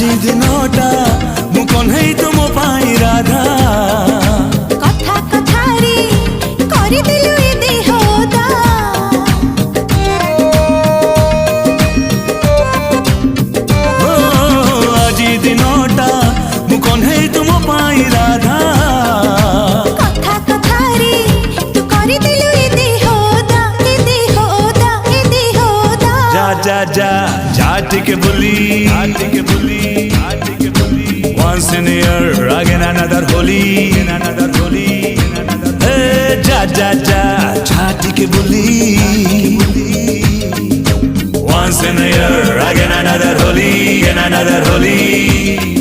আজি দিনটা মু কন্হেই তো মো পাই রাধা কথা কথারে করি দিলু এ দেহদা ও আজি দিনটা মু কন্হেই তো মো পাই রাধা কথা কথারে তু করি দিলু এ দেহদা এ দেহদা এ দেহদা যা যা যা যা টিকে বলি once in a year again another holy hey ja ja ja ja টিকে বলি once in a year again another holy